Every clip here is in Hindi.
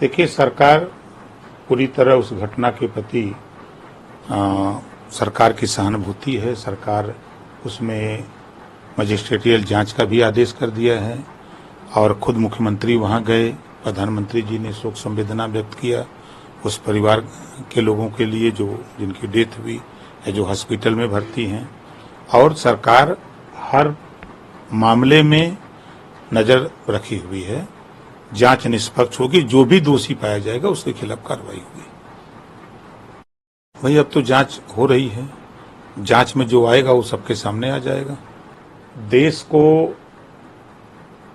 देखिए, सरकार पूरी तरह उस घटना के प्रति सरकार की सहानुभूति है। सरकार उसमें मजिस्ट्रेटियल जांच का भी आदेश कर दिया है और खुद मुख्यमंत्री वहां गए। प्रधानमंत्री जी ने शोक संवेदना व्यक्त किया उस परिवार के लोगों के लिए जो जिनकी डेथ हुई है, जो हॉस्पिटल में भर्ती हैं। और सरकार हर मामले में नजर रखी हुई है। जांच निष्पक्ष होगी, जो भी दोषी पाया जाएगा उसके खिलाफ कार्रवाई होगी। वही अब तो जांच हो रही है, जांच में जो आएगा वो सबके सामने आ जाएगा। देश को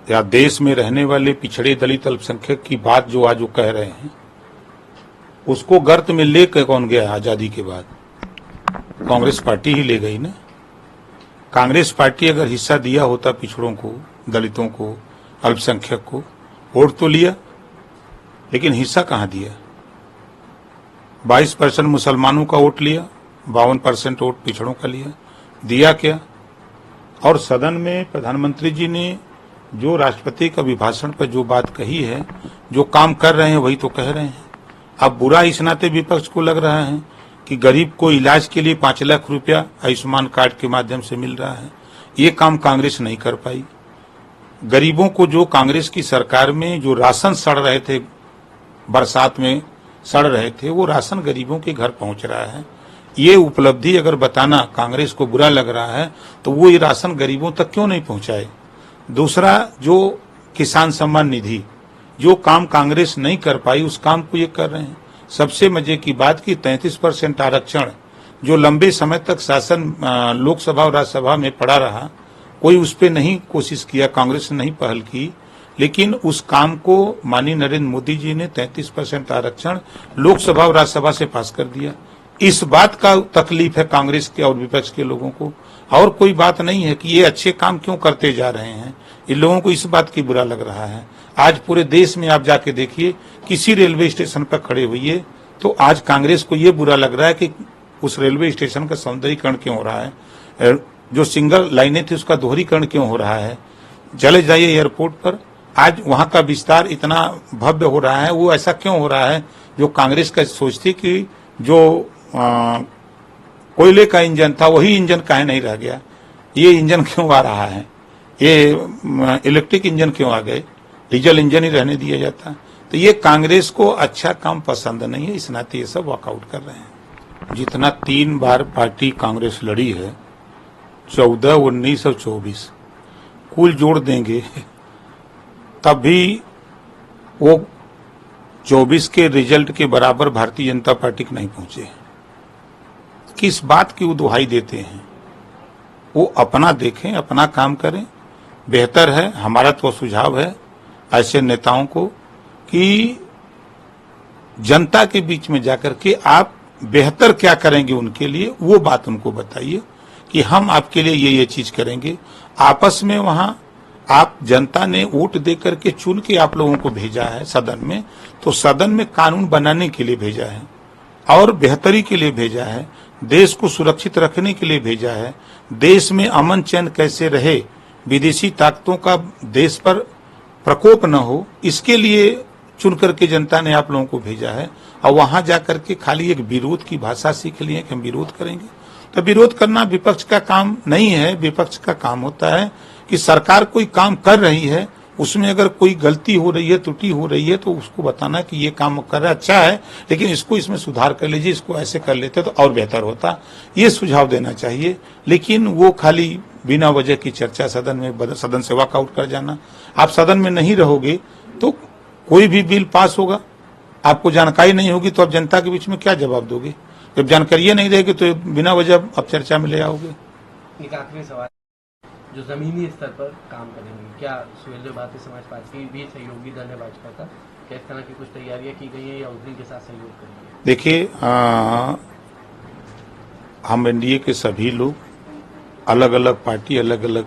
या देश में रहने वाले पिछड़े दलित अल्पसंख्यक की बात जो आज वो कह रहे हैं, उसको गर्त में लेकर कौन गया? आजादी के बाद कांग्रेस पार्टी ही ले गई ना। कांग्रेस पार्टी अगर हिस्सा दिया होता पिछड़ों को, दलितों को, अल्पसंख्यक को, वोट तो लिया, लेकिन हिस्सा कहां दिया? 22% मुसलमानों का वोट लिया, 52% वोट पिछड़ों का लिया। दिया क्या? और सदन में प्रधानमंत्री जी ने जो राष्ट्रपति का अभिभाषण पर जो बात कही है, जो काम कर रहे हैं वही तो कह रहे हैं। अब बुरा इस नाते विपक्ष को लग रहा है कि गरीब को इलाज के लिए 5 लाख रुपया आयुष्मान कार्ड के माध्यम से मिल रहा है। ये काम कांग्रेस नहीं कर पाई। गरीबों को जो कांग्रेस की सरकार में जो राशन सड़ रहे थे, बरसात में सड़ रहे थे, वो राशन गरीबों के घर पहुंच रहा है। ये उपलब्धि अगर बताना कांग्रेस को बुरा लग रहा है तो वो ये राशन गरीबों तक क्यों नहीं पहुंचाए? दूसरा, जो किसान सम्मान निधि, जो काम कांग्रेस नहीं कर पाई उस काम को ये कर रहे हैं। सबसे मजे की बात कि 33% आरक्षण जो लंबे समय तक शासन लोकसभा और राज्यसभा में पड़ा रहा, कोई उस पर नहीं कोशिश किया, कांग्रेस ने नहीं पहल की, लेकिन उस काम को माननीय नरेंद्र मोदी जी ने 33% आरक्षण लोकसभा और राज्यसभा से पास कर दिया। इस बात का तकलीफ है कांग्रेस के और विपक्ष के लोगों को, और कोई बात नहीं है कि ये अच्छे काम क्यों करते जा रहे हैं। इन लोगों को इस बात की बुरा लग रहा है। आज पूरे देश में आप जाके देखिए, किसी रेलवे स्टेशन पर खड़े हुई तो आज कांग्रेस को ये बुरा लग रहा है कि उस रेलवे स्टेशन का सौंदर्यीकरण क्यों हो रहा है, जो सिंगल लाइनें थी उसका दोहरीकरण क्यों हो रहा है। चले जाइए एयरपोर्ट पर, आज वहां का विस्तार इतना भव्य हो रहा है, वो ऐसा क्यों हो रहा है? जो कांग्रेस का सोचती कि जो कोयले का इंजन था वही इंजन काहे नहीं रह गया, ये इंजन क्यों आ रहा है, ये इलेक्ट्रिक इंजन क्यों आ गए, डीजल इंजन ही रहने दिया जाता। तो ये कांग्रेस को अच्छा काम पसंद नहीं है, इस नाते ये सब वॉकआउट कर रहे हैं। जितना 3 बार पार्टी कांग्रेस लड़ी है, 14, 19 और 24 कुल जोड़ देंगे तब भी वो 24 के रिजल्ट के बराबर भारतीय जनता पार्टी को नहीं पहुंचे। किस बात की वो दुहाई देते हैं? वो अपना देखें, अपना काम करें, बेहतर है। हमारा तो सुझाव है ऐसे नेताओं को कि जनता के बीच में जाकर के आप बेहतर क्या करेंगे उनके लिए, वो बात उनको बताइए कि हम आपके लिए ये चीज करेंगे। आपस में वहां आप जनता ने वोट देकर के चुन के आप लोगों को भेजा है सदन में, तो सदन में कानून बनाने के लिए भेजा है और बेहतरी के लिए भेजा है, देश को सुरक्षित रखने के लिए भेजा है। देश में अमन चैन कैसे रहे, विदेशी ताकतों का देश पर प्रकोप न हो, इसके लिए चुन करके जनता ने आप लोगों को भेजा है। और वहां जाकर के खाली एक विरोध की भाषा सीख लिए कि हम विरोध करेंगे, तो विरोध करना विपक्ष का काम नहीं है। विपक्ष का काम होता है कि सरकार कोई काम कर रही है, उसमें अगर कोई गलती हो रही है, त्रुटि हो रही है, तो उसको बताना कि ये काम कर रहा है, अच्छा है, लेकिन इसको इसमें सुधार कर लीजिए, इसको ऐसे कर लेते तो और बेहतर होता, ये सुझाव देना चाहिए। लेकिन वो खाली बिना वजह की चर्चा सदन से वॉकआउट कर जाना। आप सदन में नहीं रहोगे तो कोई भी बिल पास होगा, आपको जानकारी नहीं होगी तो आप जनता के बीच में क्या जवाब दोगे? जब जानकारी नहीं रहेगी तो बिना वजह आप चर्चा में ले आओगे। एक आखिरी सवाल, जो जमीनी स्तर पर काम करेंगे, क्या सुहेलदेव भारतीय समाज पार्टी भी सहयोगी दल है भाजपा का? क्या इस तरह की कुछ तैयारियां की गई है या उन्हीं के साथ सहयोग करेंगे? देखिए, हम एनडीए के सभी लोग, अलग अलग पार्टी, अलग अलग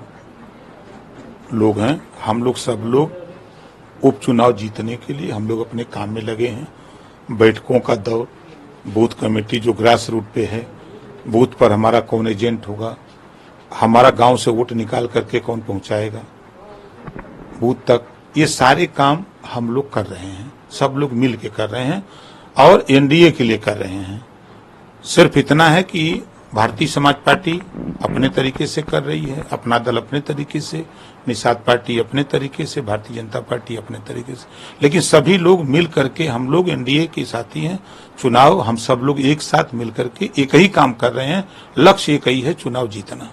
लोग हैं। हम लोग सब लोग उपचुनाव जीतने के लिए हम लोग अपने काम में लगे हैं। बैठकों का दौर, बूथ कमेटी जो ग्रास रूट पे है, बूथ पर हमारा कौन एजेंट होगा, हमारा गांव से वोट निकाल करके कौन पहुंचाएगा बूथ तक, ये सारे काम हम लोग कर रहे हैं। सब लोग मिल के कर रहे हैं और एनडीए के लिए कर रहे हैं। सिर्फ इतना है कि भारतीय समाज पार्टी अपने तरीके से कर रही है, अपना दल अपने तरीके से, निषाद पार्टी अपने तरीके से, भारतीय जनता पार्टी अपने तरीके से, लेकिन सभी लोग मिल करके हम लोग एनडीए के साथी हैं। चुनाव हम सब लोग एक साथ मिल करके एक ही काम कर रहे हैं, लक्ष्य एक ही है, चुनाव जीतना।